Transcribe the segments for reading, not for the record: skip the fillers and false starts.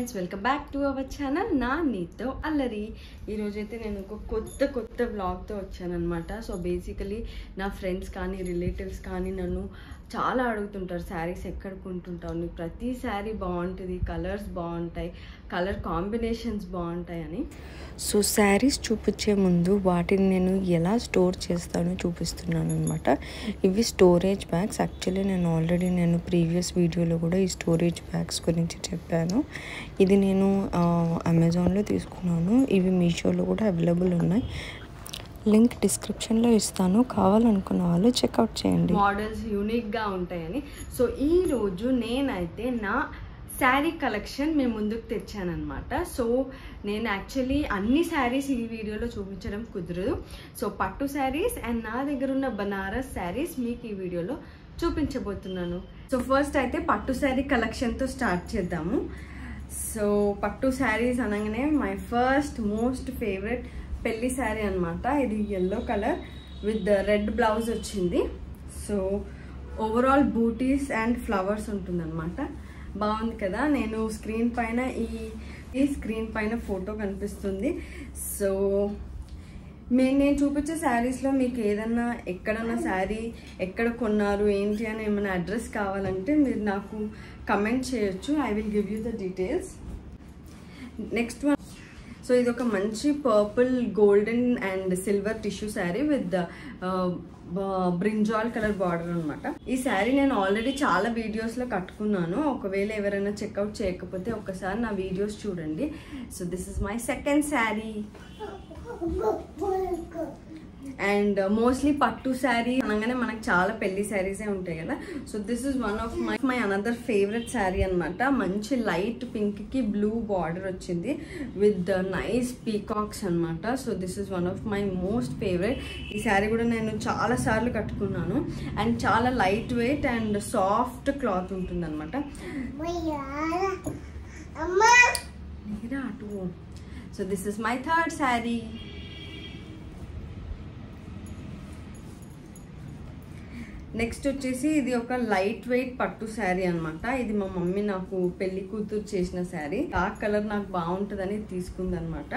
Friends, welcome back to our channel నా నీతో అల్లరి. ఈరోజైతే నేను ఒక కొత్త వ్లాగ్తో వచ్చానమాట. సో బేసికలీ నా ఫ్రెండ్స్ కానీ రిలేటివ్స్ కానీ నన్ను చాలా అడుగుతుంటారు, శారీస్ ఎక్కడ కొంటుంటావు, నీకు ప్రతి శారీ బాగుంటుంది, కలర్స్ బాగుంటాయి, కలర్ కాంబినేషన్స్ బాగుంటాయి అని. సో శారీస్ చూపించే ముందు వాటిని నేను ఎలా స్టోర్ చేస్తానో చూపిస్తున్నాను అనమాట. ఇవి స్టోరేజ్ బ్యాగ్స్. యాక్చువల్లీ నేను ప్రీవియస్ వీడియోలో కూడా ఈ స్టోరేజ్ బ్యాగ్స్ గురించి చెప్పాను. ఇది నేను అమెజాన్లో తీసుకున్నాను. ఇవి మీషోలో కూడా అవైలబుల్ ఉన్నాయి. లింక్ డిస్క్రిప్షన్లో ఇస్తాను, కావాలనుకున్న వాళ్ళు చెక్అవుట్ చేయండి. మోడల్స్ యూనిక్గా ఉంటాయని. సో ఈరోజు నేనైతే నా శారీ కలెక్షన్ మేము ముందుకు తెచ్చానమాట. సో నేను యాక్చువల్లీ అన్ని శారీస్ ఈ వీడియోలో చూపించడం కుదరదు. సో పట్టు శారీస్ అండ్ నా దగ్గర ఉన్న బనారస్ శారీస్ మీకు ఈ వీడియోలో చూపించబోతున్నాను. సో ఫస్ట్ అయితే పట్టు శారీ కలెక్షన్తో స్టార్ట్ చేద్దాము. సో పట్టు శారీస్ అనగానే మై ఫస్ట్ మోస్ట్ ఫేవరెట్ పెళ్లి శారీ అనమాట. ఇది yellow colour with red blouse వచ్చింది. So overall booties and flowers ఉంటుందన్నమాట. బాగుంది కదా. నేను స్క్రీన్ పైన ఈ స్క్రీన్ పైన ఫోటో కనిపిస్తుంది. సో నేను చూపించే శారీస్లో మీకు ఏదన్నా ఎక్కడన్నా శారీ ఎక్కడ కొన్నారు ఏంటి అని ఏమైనా అడ్రస్ కావాలంటే మీరు నాకు కమెంట్ చేయొచ్చు. I will give you the details. Next one, so ఇది ఒక మంచి purple golden and silver tissue sari with brinjal colour border అనమాట. ఈ శారీ నేను ఆల్రెడీ చాలా వీడియోస్లో కట్టుకున్నాను. ఒకవేళ ఎవరైనా చెక్అవుట్ చేయకపోతే ఒక్కసారి నా వీడియోస్ చూడండి. So this is my second sari. And mostly పట్టు శారీ అనగానే మనకు చాలా పెళ్లి శారీసే ఉంటాయి కదా. So this is one of my another favourite sari అనమాట. మంచి లైట్ పింక్ కి బ్లూ బార్డర్ వచ్చింది విత్ నైస్ పీకాక్స్ అనమాట. So this is one of my most favourite. ఈ శారీ కూడా నేను చాలా సార్లు కట్టుకున్నాను. అండ్ చాలా light weight and soft cloth ఉంటుంది అనమాట. So this is my third sari. Next వచ్చేసి ఇది ఒక లైట్ వెయిట్ పట్టు శారీ అనమాట. ఇది మా మమ్మీ నాకు పెళ్లి కూతురు చేసిన శారీ. డార్క్ కలర్ నాకు బాగుంటుందని తీసుకుంది అనమాట.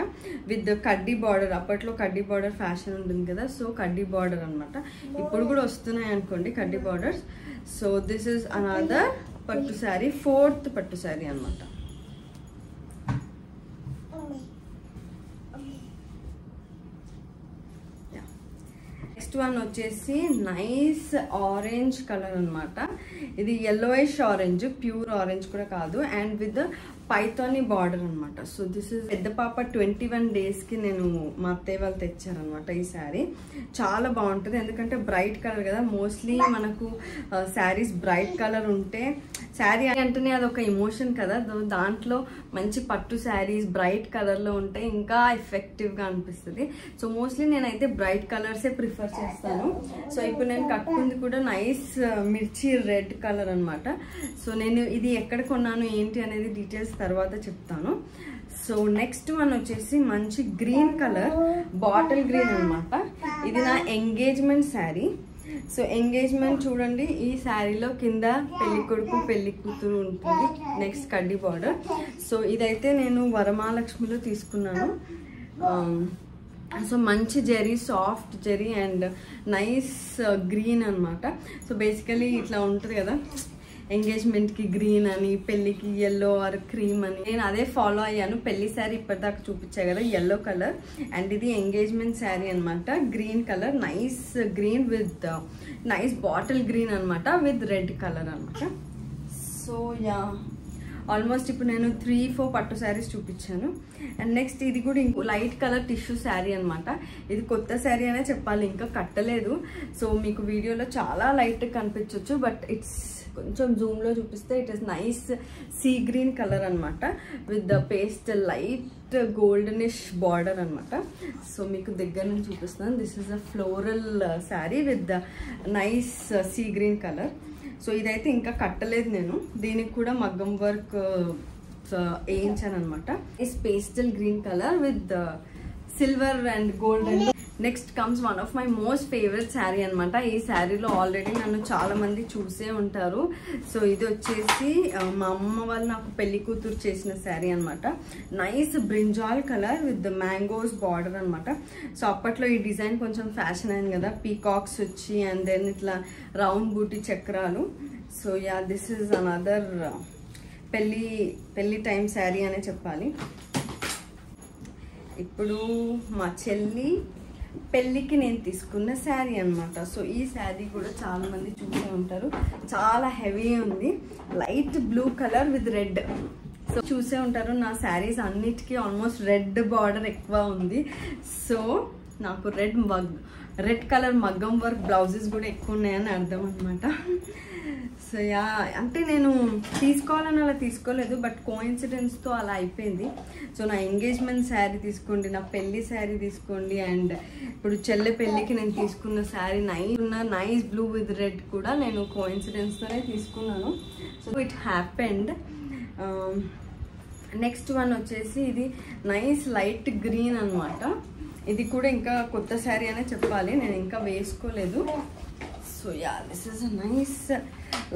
విత్ కడ్డీ బార్డర్. అప్పట్లో కడ్డీ బార్డర్ ఫ్యాషన్ ఉంటుంది కదా. సో కడ్డీ బార్డర్ అనమాట. ఇప్పుడు కూడా వస్తున్నాయి అనుకోండి కడ్డీ borders. So this is another పట్టు శారీ, ఫోర్త్ పట్టు శారీ అనమాట. నెక్స్ట్ వన్ వచ్చేసి నైస్ ఆరెంజ్ కలర్ అనమాట. ఇది yellowish ఆరెంజ్, ప్యూర్ ఆరెంజ్ కూడా కాదు. అండ్ విత్ పైథానీ బార్డర్ అనమాట. సో దిస్ ఇస్ పెద్ద పాప 21 డేస్కి నేను మా అత్తయ్య వాళ్ళు తెచ్చారనమాట ఈ శారీ. చాలా బాగుంటుంది ఎందుకంటే బ్రైట్ కలర్ కదా. మోస్ట్లీ మనకు శారీస్ బ్రైట్ కలర్ ఉంటే శారీ అంటేనే అదొక ఎమోషన్ కదా. దాంట్లో మంచి పట్టు శారీస్ బ్రైట్ కలర్లో ఉంటే ఇంకా ఎఫెక్టివ్గా అనిపిస్తుంది. సో మోస్ట్లీ నేనైతే బ్రైట్ కలర్సే ప్రిఫర్ చేస్తాను. సో ఇప్పుడు నేను కట్టుకుంది కూడా నైస్ మిర్చి రెడ్ కలర్ అనమాట. సో నేను ఇది ఎక్కడ కొన్నాను ఏంటి అనేది డీటెయిల్స్ తర్వాత చెప్తాను. సో నెక్స్ట్ వన్ వచ్చేసి మంచి గ్రీన్ కలర్, బాటిల్ గ్రీన్ అనమాట. ఇది నా ఎంగేజ్మెంట్ శారీ. సో ఎంగేజ్మెంట్ చూడండి, ఈ శారీలో కింద పెళ్లి కొడుకు పెళ్లి కూతురు ఉంటుంది. నెక్స్ట్ కడ్డీ బార్డర్. సో ఇదైతే నేను వరమహాలక్ష్మిలో తీసుకున్నాను. సో మంచి zari, soft zari and nice green అనమాట. సో బేసికలీ ఇట్లా ఉంటుంది కదా, ఎంగేజ్మెంట్కి గ్రీన్ అని, పెళ్ళికి ఎల్లో ఆర్ క్రీమ్ అని. నేను అదే ఫాలో అయ్యాను. పెళ్లి శారీ ఇప్పటిదాకా చూపించాయి కదా, ఎల్లో కలర్. అండ్ ఇది ఎంగేజ్మెంట్ శారీ అనమాట. Green colour, nice green with nice bottle green అనమాట విత్ రెడ్ కలర్ అనమాట. సో యా, ఆల్మోస్ట్ ఇప్పుడు నేను 3-4 పట్టు శారీస్ చూపించాను. అండ్ నెక్స్ట్ ఇది కూడా ఇంకో లైట్ కలర్ టిష్యూ శారీ అనమాట. ఇది కొత్త శారీ అనే చెప్పాలి, ఇంకా కట్టలేదు. సో మీకు వీడియోలో చాలా లైట్ కనిపించవచ్చు, బట్ ఇట్స్ కొంచెం జూమ్లో చూపిస్తే it is nice sea green colour అనమాట with the paste light goldenish border అనమాట. సో మీకు దగ్గర నుంచి చూపిస్తాను. This is a floral sari with the nice sea green colour. So ఇదైతే ఇంకా కట్టలేదు నేను. దీనికి కూడా మగ్గం వర్క్ వేయించాను అనమాట. Is pastel green colour with silver and golden. Next comes one of my most favourite sari అనమాట. ఈ శారీలో ఆల్రెడీ నన్ను చాలా మంది చూసే ఉంటారు. సో ఇది వచ్చేసి మా అమ్మ వాళ్ళు నాకు పెళ్లి కూతురు చేసిన శారీ అనమాట. Nice brinjal colour with mangoes border అనమాట. సో అప్పట్లో ఈ డిజైన్ కొంచెం ఫ్యాషన్ అయింది కదా, పీకాక్స్ వచ్చి అండ్ దెన్ ఇట్లా రౌండ్ బూటీ చక్రాలు. So yeah, this is another పెళ్లి టైం శారీ అనే చెప్పాలి. ఇప్పుడు మా చెల్లి పెళ్ళికి నేను తీసుకున్న శారీ అనమాట. సో ఈ శారీ కూడా చాలా మంది చూసే ఉంటారు. చాలా హెవీ ఉంది, light blue colour with red. So చూసే ఉంటారు నా శారీస్ అన్నిటికీ ఆల్మోస్ట్ రెడ్ బార్డర్ ఎక్కువ ఉంది. సో నాకు రెడ్ కలర్ మగ్గం వర్క్ బ్లౌజెస్ కూడా ఎక్కువ ఉన్నాయని అర్థం అనమాట. సో యా, అంటే నేను తీసుకోవాలని అలా తీసుకోలేదు, బట్ కోఇన్సిడెన్స్తో అలా అయిపోయింది. సో నా ఎంగేజ్మెంట్ శారీ తీసుకోండి, నా పెళ్లి శారీ తీసుకోండి, అండ్ ఇప్పుడు చెల్లె పెళ్ళికి నేను తీసుకున్న sari nice blue with red కూడా నేను కోఇన్సిడెన్స్తోనే తీసుకున్నాను. So it happened. Next one వచ్చేసి ఇది నైస్ లైట్ గ్రీన్ అనమాట. ఇది కూడా ఇంకా కొత్త శారీ అనే చెప్పాలి, నేను ఇంకా వేసుకోలేదు. So yeah, this is a nice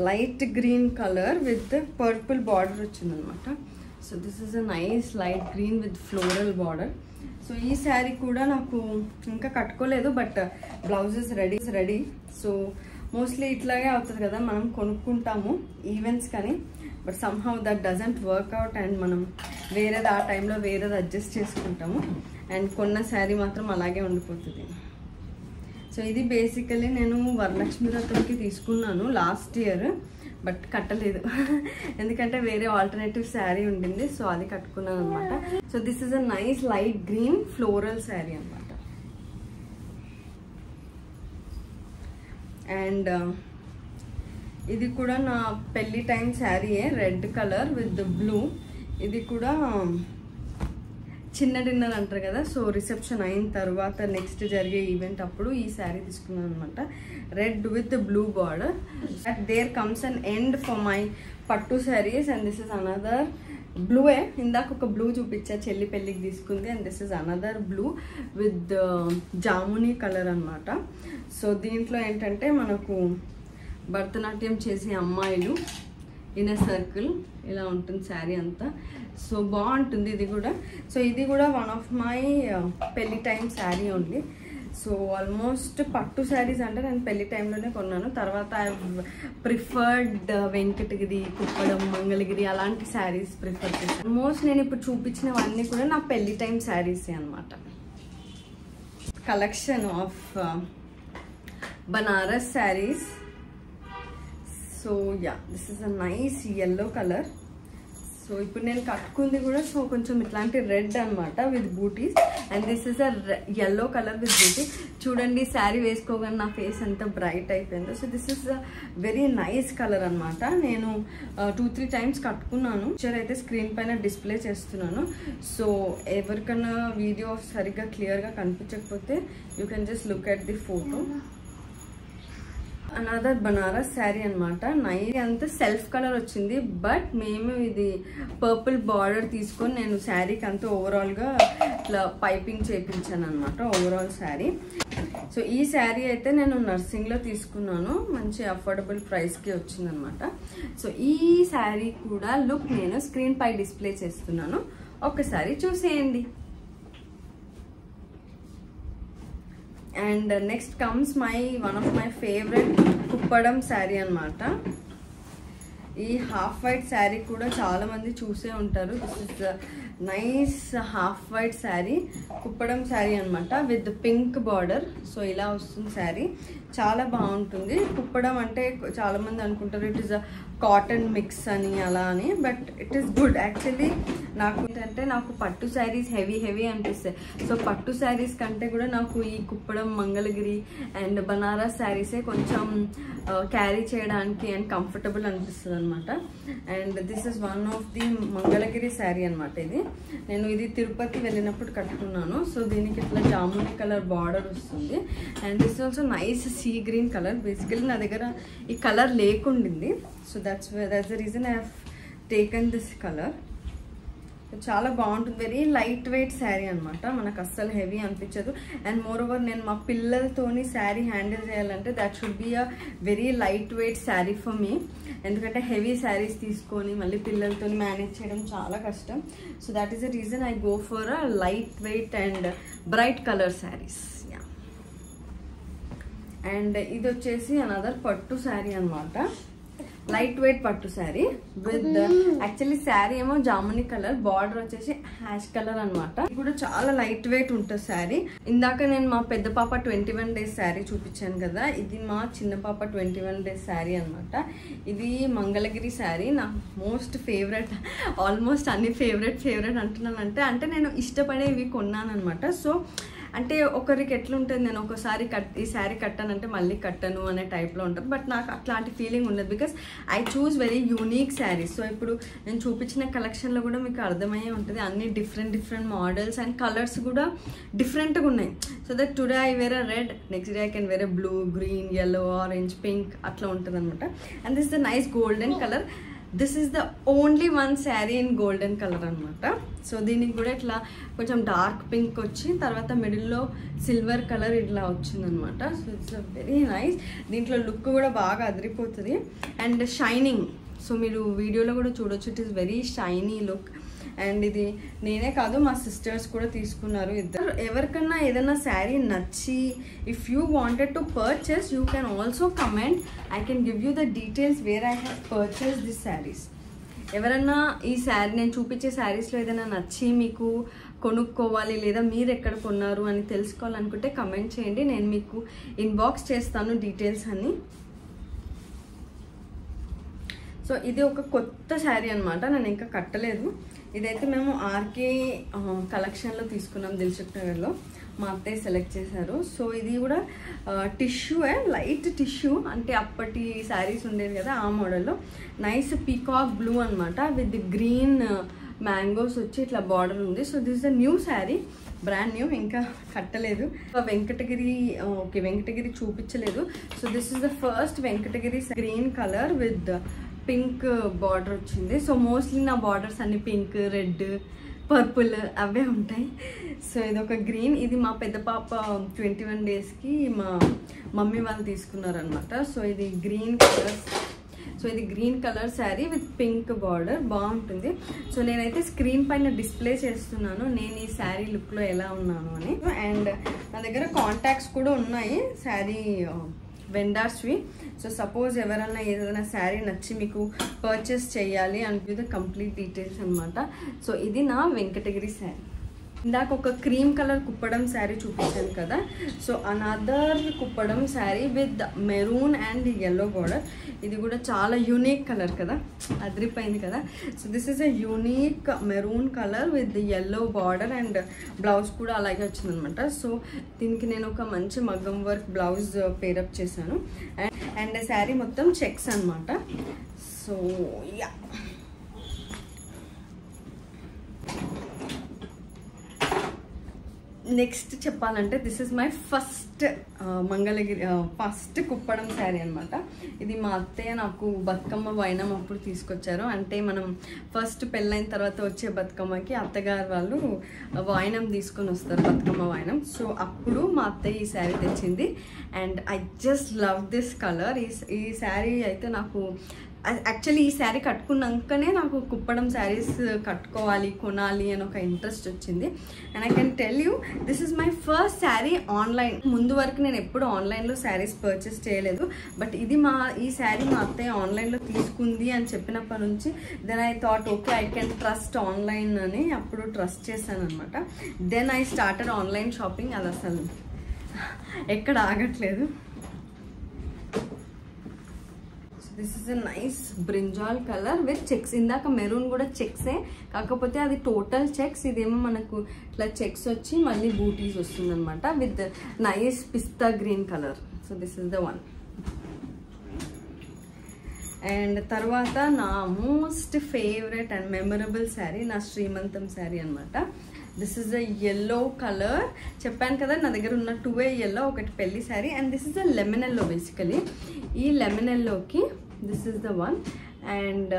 light green colour with purple border వచ్చిందనమాట. So this is a nice light green with floral border. So ఈ శారీ కూడా నాకు ఇంకా కట్టుకోలేదు, but blouses ready. So mostly ఇట్లాగే అవుతుంది కదా, మనం కొనుక్కుంటాము ఈవెంట్స్ కానీ, but somehow that doesn't work out and మనం వేరేది ఆ టైంలో వేరేది అడ్జస్ట్ చేసుకుంటాము. అండ్ కొన్న శారీ మాత్రం అలాగే ఉండిపోతుంది. సో ఇది బేసికలీ నేను వరలక్ష్మి వ్రతంకి తీసుకున్నాను లాస్ట్ ఇయర్, బట్ కట్టలేదు ఎందుకంటే వేరే ఆల్టర్నేటివ్ శారీ ఉండింది. సో అది కట్టుకున్నాను అనమాట. So this is a nice light green floral sari అనమాట. అండ్ ఇది కూడా నా పెళ్లి టైం శారీయే, రెడ్ కలర్ విత్ బ్లూ. ఇది కూడా చిన్న డిన్నర్ అంటారు కదా, సో రిసెప్షన్ అయిన తర్వాత నెక్స్ట్ జరిగే ఈవెంట్ అప్పుడు ఈ శారీ తీసుకున్నాను అనమాట. Red with blue border. At there comes an end for my pattu saris. And this is another బ్లూయే, ఇందాక ఒక బ్లూ చూపించా చెల్లి పెళ్ళికి తీసుకుంది. And this is another blue with jamuni colour అనమాట. సో దీంట్లో ఏంటంటే మనకు భరతనాట్యం చేసే అమ్మాయిలు ఇన్ ఎ సర్కిల్ ఇలా ఉంటుంది శారీ అంతా. సో బాగుంటుంది ఇది కూడా. సో ఇది కూడా వన్ ఆఫ్ మై పెళ్లి time sari only. So almost పట్టు శారీస్ అంటే నేను పెళ్లి టైంలోనే కొన్నాను. తర్వాత ఐ ప్రిఫర్డ్ వెంకటగిరి, కుప్పడం, మంగళగిరి అలాంటి శారీస్ ప్రిఫర్ చేశాను. ఆల్మోస్ట్ నేను ఇప్పుడు చూపించినవన్నీ కూడా నా పెళ్లి టైం శారీసే అనమాట. Collection of Banaras saris. So yeah, this is a nice yellow colour. So ఇప్పుడు నేను కట్టుకుంది కూడా సో కొంచెం ఇట్లాంటి రెడ్ అనమాట with butis. And this is a yellow colour with buti. చూడండి శారీ వేసుకోగానే నా ఫేస్ ఎంత బ్రైట్ అయిపోయిందో. So this is a very nice colour అనమాట. నేను 2-3 టైమ్స్ కట్టుకున్నాను. పిక్చర్ అయితే స్క్రీన్ పైన డిస్ప్లే చేస్తున్నాను. సో ఎవరికన్నా వీడియో సరిగ్గా క్లియర్గా కనిపించకపోతే you can just look at the photo. Another Banaras sari అనమాట. నైట్ అంతా సెల్ఫ్ కలర్ వచ్చింది, బట్ మేము ఇది పర్పుల్ బార్డర్ తీసుకొని నేను శారీకి అంతా ఓవరాల్గా ఇట్లా పైపింగ్ చేయించాను అనమాట ఓవరాల్ శారీ. సో ఈ శారీ అయితే నేను నర్సింగ్లో తీసుకున్నాను, మంచి అఫోర్డబుల్ ప్రైస్కి వచ్చిందనమాట. సో ఈ శారీ కూడా లుక్ నేను స్క్రీన్ పై డిస్ప్లే చేస్తున్నాను, ఒక్కసారి చూసేయండి. And next comes one of my favourite Kuppadam sari అనమాట. ఈ హాఫ్ వైట్ శారీ కూడా చాలా మంది చూసే ఉంటారు. This is nice half white sari, Kuppadam sari అనమాట విత్ పింక్ బార్డర్. సో ఇలా వస్తుంది శారీ, చాలా బాగుంటుంది. కుప్పడం అంటే చాలా మంది అనుకుంటారు it is a cotton mix అని అలా అని, but it is good actually. నాకు ఏంటంటే నాకు పట్టు శారీస్ హెవీ అనిపిస్తాయి. సో పట్టు శారీస్ కంటే కూడా నాకు ఈ కుప్పడం, మంగళగిరి అండ్ బనారస్ శారీసే కొంచెం క్యారీ చేయడానికి అండ్ కంఫర్టబుల్ అనిపిస్తుంది అనమాట. And this is one of the Mangalagiri sari అనమాట. నేను ఇది తిరుపతి వెళ్ళినప్పుడు కట్టుకున్నాను. సో దీనికి ఇట్లా జామునీ కలర్ బార్డర్ వస్తుంది. And this also nice sea green colour. Basically నా దగ్గర ఈ కలర్ లేకుండింది. So that's the reason I have taken this color. చాలా బాగుంటుంది. వెరీ లైట్ వెయిట్ శారీ అనమాట, మనకు అస్సలు హెవీ అనిపించదు. అండ్ మోర్ ఓవర్ నేను మా పిల్లలతోని శారీ హ్యాండిల్ చేయాలంటే that should be a very light weight sari for me. ఎందుకంటే హెవీ శారీస్ తీసుకొని మళ్ళీ పిల్లలతో మేనేజ్ చేయడం చాలా కష్టం. So that is the reason I go for a light weight and bright colour saris. And ఇది వచ్చేసి అనదర్ పట్టు శారీ అనమాట, లైట్ వెయిట్ పట్టు శారీ విత్ యాక్చువల్లీ శారీ ఏమో జాముని కలర్, బార్డర్ వచ్చేసి హ్యాష్ కలర్ అనమాట. ఇది కూడా చాలా లైట్ వెయిట్ ఉంటుంది శారీ. ఇందాక నేను మా పెద్ద పాప 21 days శారీ చూపించాను కదా, ఇది మా చిన్న పాప 21 days శారీ అనమాట. ఇది మంగళగిరి శారీ, నా మోస్ట్ ఫేవరెట్. ఆల్మోస్ట్ అన్ని ఫేవరెట్ అంటున్నానంటే అంటే నేను ఇష్టపడేవి కొన్నాను అనమాట. సో అంటే ఒకరికి ఎట్లుంటుంది, నేను ఒకసారి ఈ శారీ కట్టానంటే మళ్ళీ కట్టను అనే టైప్లో ఉంటుంది. బట్ నాకు అట్లాంటి ఫీలింగ్ ఉండదు, because I choose very unique saris. So ఇప్పుడు నేను చూపించిన కలెక్షన్లో కూడా మీకు అర్థమయ్యే ఉంటుంది, అన్ని డిఫరెంట్ మోడల్స్ అండ్ కలర్స్ కూడా డిఫరెంట్గా ఉన్నాయి. So that today I wear a red, next day I can wear a blue, green, yellow, orange, pink అట్లా ఉంటుంది అనమాట. And this the nice golden colour. This is the only one sari in golden colour అనమాట. So దీనికి కూడా ఇట్లా కొంచెం dark pink వచ్చి తర్వాత మిడిల్లో సిల్వర్ కలర్ ఇట్లా వచ్చిందనమాట. So it's very nice. దీంట్లో లుక్ కూడా బాగా అదిరిపోతుంది అండ్ షైనింగ్. సో మీరు వీడియోలో కూడా చూడొచ్చు, it is very shiny look. And ఇది నేనే కాదు మా సిస్టర్స్ కూడా తీసుకున్నారు ఇద్దరు. ఎవరికన్నా ఏదైనా శారీ నచ్చి if you wanted to purchase you can also comment, I can give you the details where I have purchase this saris. ఎవరన్నా ఈ శారీ నేను చూపించే శారీస్లో ఏదైనా నచ్చి మీకు కొనుక్కోవాలి లేదా మీరు ఎక్కడ కొన్నారు అని తెలుసుకోవాలనుకుంటే కమెంట్ చేయండి, నేను మీకు ఇన్బాక్స్ చేస్తాను డీటెయిల్స్ అన్నీ. సో ఇది ఒక కొత్త శారీ అనమాట, నేను ఇంకా కట్టలేదు. ఇదైతే మేము ఆర్కే కలెక్షన్లో తీసుకున్నాం, దిల్సుఖ్ నగర్లో. మా అత్తయ్య సెలెక్ట్ చేశారు. సో ఇది కూడా టిష్యూ, లైట్ టిష్యూ, అంటే అప్పటి శారీస్ ఉండేది కదా ఆ మోడల్లో. నైస్ పీకాక్ బ్లూ అనమాట విత్ గ్రీన్ మ్యాంగోస్ వచ్చి ఇట్లా బార్డర్ ఉంది. So this the new sari, brand new, ఇంకా కట్టలేదు. వెంకటగిరి చూపించలేదు. So this is the first Venkatagiri. Green colour with pink border వచ్చింది. సో మోస్ట్లీ నా బార్డర్స్ అన్ని పింక్, రెడ్, పర్పుల్ అవే ఉంటాయి. సో ఇది ఒక గ్రీన్. ఇది మా పెద్ద పాప 21 daysకి మా మమ్మీ వాళ్ళు తీసుకున్నారనమాట. సో ఇది గ్రీన్ కలర్. సో ఇది green colour sari with pink border, బాగుంటుంది. సో నేనైతే స్క్రీన్ పైన డిస్ప్లే చేస్తున్నాను నేను ఈ శారీ లుక్లో ఎలా ఉన్నాను అని. అండ్ నా దగ్గర కాంటాక్ట్స్ కూడా ఉన్నాయి శారీ వెండర్స్వి. సో సపోజ్ ఎవరైనా ఏదైనా శారీ నచ్చి మీకు పర్చేస్ చేయాలి అంటే ద కంప్లీట్ డీటెయిల్స్ అనమాట. సో ఇది నా వెంకటగిరి శారీ. ఇందాక ఒక క్రీమ్ కలర్ కుప్పడం శారీ చూపించాను కదా. So another Kuppadam sari with maroon and yellow border. ఇది కూడా చాలా యూనిక్ కలర్ కదా, అదిరిపోయింది కదా. So this is a unique maroon colour with yellow border and blouse కూడా అలాగే వచ్చిందనమాట. సో దీనికి నేను ఒక మంచి మగ్గం వర్క్ బ్లౌజ్ పేరప్ చేశాను. అండ్ శారీ మొత్తం చెక్స్ అనమాట. సో యా, నెక్స్ట్ చెప్పాలంటే this is my first Mangalagiri first Kuppadam sari అనమాట. ఇది మా అత్తయ్య నాకు బతుకమ్మ వైనం అప్పుడు తీసుకొచ్చారు. అంటే మనం ఫస్ట్ పెళ్ళైన తర్వాత వచ్చే బతుకమ్మకి అత్తగారు వాళ్ళు వైనం తీసుకొని వస్తారు, బతుకమ్మ వైనం. సో అప్పుడు మా అత్తయ్య ఈ శారీ తెచ్చింది. And I just love this colour. ఈ శారీ అయితే నాకు యాక్చువల్లీ ఈ శారీ కట్టుకున్నాకనే నాకు కుప్పడం శారీస్ కట్టుకోవాలి, కొనాలి అని ఒక ఇంట్రెస్ట్ వచ్చింది. And I can tell you this is my first sari online. ముందు వరకు నేను ఎప్పుడు ఆన్లైన్లో శారీస్ పర్చేస్ చేయలేదు. బట్ ఇది ఈ శారీ మా అత్తయ్య ఆన్లైన్లో తీసుకుంది అని చెప్పినప్పటి నుంచి then I thought okay I can trust online అని అప్పుడు ట్రస్ట్ చేశాను అనమాట. Then I started online shopping. అది అసలు ఎక్కడ ఆగట్లేదు. This is a nice brinjal colour with checks. ఇందాక మెరూన్ కూడా చెక్సే, కాకపోతే అది టోటల్ చెక్స్. ఇదేమో మనకు ఇట్లా చెక్స్ వచ్చి మళ్ళీ బూటీస్ వస్తుంది అనమాట with nice pista green colour. So this is the one. And తర్వాత నా most favourite and memorable sari నా శ్రీమంతం శారీ అనమాట. This is a yellow colour. చెప్పాను కదా నా దగ్గర ఉన్న 2 yellow, ఒకటి పెళ్లి sari. And this is a lemon yellow. Basically ఈ లెమన్ ఎల్లోకి this is the one. And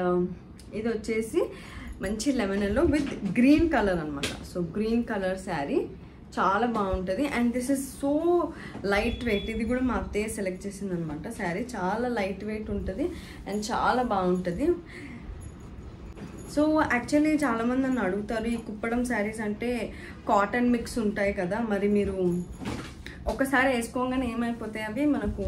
ఇది వచ్చేసి మంచి lemon yellow with green colour అనమాట. సో గ్రీన్ కలర్ శారీ చాలా బాగుంటుంది. And this is so light weight. ఇది కూడా మా అత్తయ్య సెలెక్ట్ చేసింది అనమాట. శారీ చాలా లైట్ వెయిట్ ఉంటుంది అండ్ చాలా బాగుంటుంది. సో యాక్చువల్లీ చాలామంది నన్ను అడుగుతారు, ఈ కుప్పడం శారీస్ అంటే కాటన్ మిక్స్ ఉంటాయి కదా, మరి మీరు ఒకసారి వేసుకోగానే ఏమైపోతాయి అవి మనకు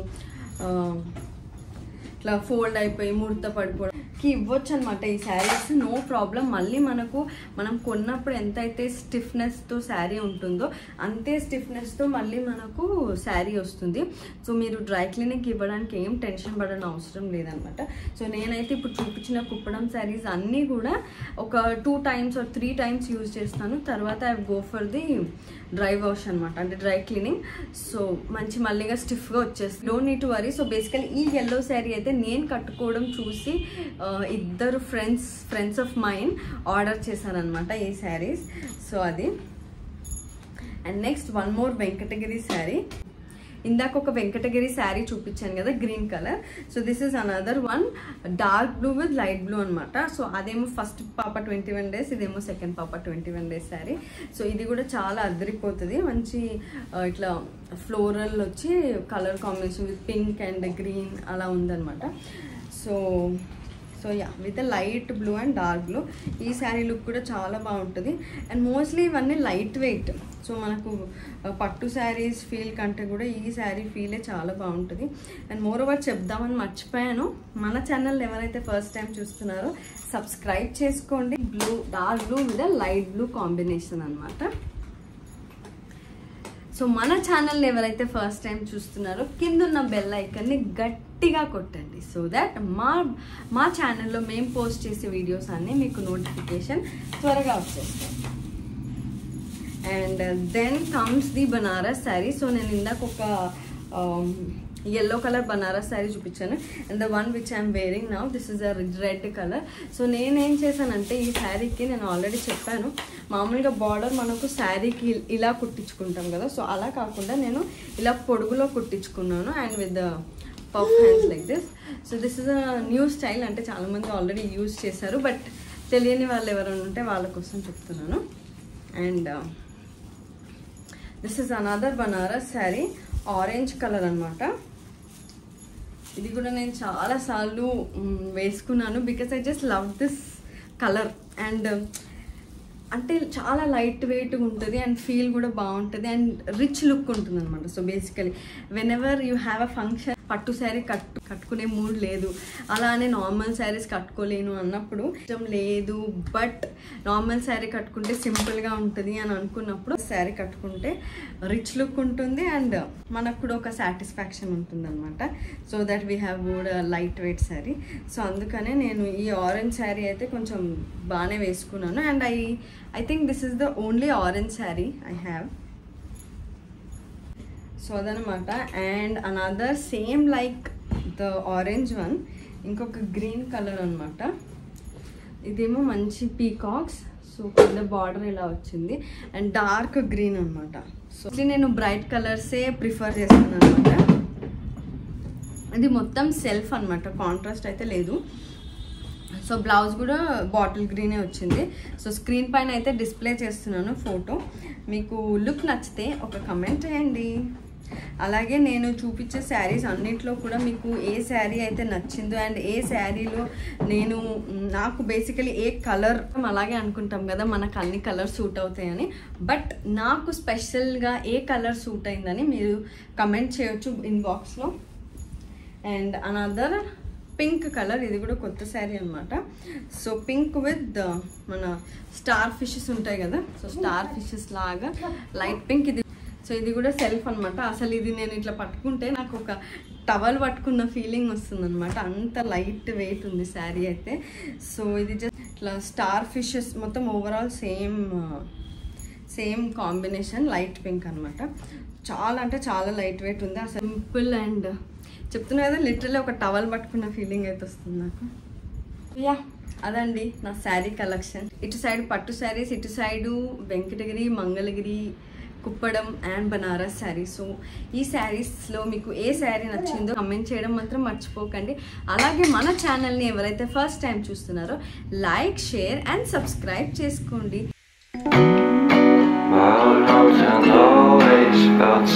ఇట్లా ఫోల్డ్ అయిపోయి ముడత పడిపోవడంకి ఇవ్వచ్చు అనమాట ఈ శారీస్, నో ప్రాబ్లం. మళ్ళీ మనం కొన్నప్పుడు ఎంతైతే స్టిఫ్నెస్తో శారీ ఉంటుందో అంతే స్టిఫ్నెస్తో మళ్ళీ మనకు శారీ వస్తుంది. సో మీరు డ్రై క్లీనింగ్కి ఇవ్వడానికి ఏం టెన్షన్ పడని అవసరం లేదనమాట. సో నేనైతే ఇప్పుడు చూపించిన కుప్పడం శారీస్ అన్నీ కూడా ఒక 2 times or 3 times యూజ్ చేస్తాను. తర్వాత I go for the dry wash అనమాట, అంటే డ్రై క్లీనింగ్. సో మంచి మళ్ళీగా స్టిఫ్గా వచ్చేస్తుంది, don't need to worry. So basically ఈ ఎల్లో శారీ అయితే నేను కట్టుకోవడం చూసి ఇద్దరు ఫ్రెండ్స్ ఆఫ్ మైండ్ ఆర్డర్ చేశారనమాట ఈ శారీస్. సో అది. And next one more Venkatagiri sari. ఇందాక ఒక వెంకటగిరి శారీ చూపించాను కదా green colour. So this is another one dark blue with light blue అనమాట. సో అదేమో ఫస్ట్ పాప 21 days, ఇదేమో సెకండ్ పాప 21 days శారీ. సో ఇది కూడా చాలా అదిరిపోతుంది, మంచి ఇట్లా ఫ్లోరల్ వచ్చి colour combination with pink and green అలా ఉందన్నమాట. So yeah, with light blue and dark blue. ఈ శారీ లుక్ కూడా చాలా బాగుంటుంది. అండ్ మోస్ట్లీ ఇవన్నీ లైట్ వెయిట్. సో మనకు పట్టు శారీస్ ఫీల్ కంటే కూడా ఈ శారీ ఫీలే చాలా బాగుంటుంది. అండ్ మోర్ ఓవర్ చెప్దామని మర్చిపోయాను, మన ఛానల్ ఎవరైతే ఫస్ట్ టైం చూస్తున్నారో సబ్స్క్రైబ్ చేసుకోండి. Dark blue with light blue combination అనమాట. సో మన ఛానల్ని ఎవరైతే ఫస్ట్ టైం చూస్తున్నారో కిందున్న బెల్ ఐకన్ని గట్టిగా కొట్టండి, సో దట్ మా ఛానల్లో మేము పోస్ట్ చేసే వీడియోస్ అన్నీ మీకు నోటిఫికేషన్ త్వరగా వచ్చేస్తాయి. And then comes the Banaras sari. So నేను ఇందాక ఒక yellow color బనారస్ శారీ చూపించాను. And the one which I'm wearing now, this is a red colour. So నేనేం చేశానంటే ఈ శారీకి నేను ఆల్రెడీ చెప్పాను, మామూలుగా బార్డర్ మనకు శారీకి ఇలా కుట్టించుకుంటాం కదా, సో అలా కాకుండా నేను ఇలా పొడుగులో కుట్టించుకున్నాను. And with the puff hands like this. So this is a new style, అంటే చాలామంది ఆల్రెడీ యూజ్ చేశారు, బట్ తెలియని వాళ్ళు ఎవరైనా ఉంటే వాళ్ళ కోసం చెప్తున్నాను. And this is another Banaras sari, orange colour అనమాట. ఇది కూడా నేను చాలాసార్లు వేసుకున్నాను because I just love this colour. And అంటే చాలా లైట్ వెయిట్గా ఉంటుంది అండ్ ఫీల్ కూడా బాగుంటుంది అండ్ రిచ్ లుక్ ఉంటుంది అనమాట. So basically when ever you have a function, పట్టు శారీ కట్టుకునే మూడ్ లేదు, అలానే నార్మల్ శారీస్ కట్టుకోలేను అన్నప్పుడు ఇష్టం లేదు, బట్ నార్మల్ శారీ కట్టుకుంటే సింపుల్గా ఉంటుంది అని అనుకున్నప్పుడు శారీ కట్టుకుంటే రిచ్ లుక్ ఉంటుంది అండ్ మనకు కూడా ఒక సాటిస్ఫాక్షన్ ఉంటుంది అనమాట. So that we have good light weight sari. So అందుకనే నేను ఈ ఆరెంజ్ శారీ అయితే కొంచెం బాగానే వేసుకున్నాను. And I think this is the only orange saree I have. So అదనమాట. And another same like the orange one, ఇంకొక గ్రీన్ కలర్ అనమాట. ఇదేమో మంచి పీకాక్స్. సో కింద బార్డర్ ఇలా వచ్చింది అండ్ డార్క్ గ్రీన్ అనమాట. సో నేను బ్రైట్ కలర్సే ప్రిఫర్ చేస్తాను అనమాట. ఇది మొత్తం సెల్ఫ్ అనమాట, కాంట్రాస్ట్ అయితే లేదు. సో బ్లౌజ్ కూడా బాటిల్ గ్రీనే వచ్చింది. సో స్క్రీన్ పైన అయితే డిస్ప్లే చేస్తున్నాను ఫోటో. మీకు లుక్ నచ్చితే ఒక కమెంట్ చేయండి. అలాగే నేను చూపించే శారీస్ అన్నింటిలో కూడా మీకు ఏ శారీ అయితే నచ్చిందో అండ్ ఏ శారీలో నాకు బేసికలీ ఏ కలర్, అలాగే అనుకుంటాం కదా మనకు అన్ని కలర్స్ సూట్ అవుతాయని, బట్ నాకు స్పెషల్గా ఏ కలర్ సూట్ అయిందని మీరు కమెంట్ చేయొచ్చు ఇన్బాక్స్లో. అండ్ అనదర్ పింక్ కలర్, ఇది కూడా కొత్త శారీ అనమాట. సో పింక్ విత్ మన స్టార్ ఫిషెస్ ఉంటాయి కదా, సో స్టార్ ఫిషెస్ లాగా లైట్ పింక్. సో ఇది కూడా సెల్ఫ్ అనమాట. అసలు ఇది నేను ఇట్లా పట్టుకుంటే నాకు ఒక టవల్ పట్టుకున్న ఫీలింగ్ వస్తుంది అనమాట, అంత లైట్ వెయిట్ ఉంది శారీ అయితే. సో ఇది జస్ట్ ఇట్లా స్టార్ ఫిషెస్ మొత్తం overall same combination light pink అనమాట. చాలా అంటే చాలా లైట్ వెయిట్ ఉంది. అసలు సింపుల్ అండ్ చెప్తున్నా కదా లిటరల్లీ ఒక టవల్ పట్టుకున్న ఫీలింగ్ అయితే వస్తుంది నాకు. యా, అదండి నా శారీ కలెక్షన్. ఇటు సైడ్ పట్టు శారీస్, ఇటు side Venkatagiri, Mangalagiri Kuppadam and Banaras sari. So ఈ శారీస్లో మీకు ఏ శారీ నచ్చిందో కమెంట్ చేయడం మాత్రం మర్చిపోకండి. అలాగే మన ఛానల్ని ఎవరైతే ఫస్ట్ టైం చూస్తున్నారో లైక్, షేర్ అండ్ సబ్స్క్రైబ్ చేసుకోండి. My old house and always felt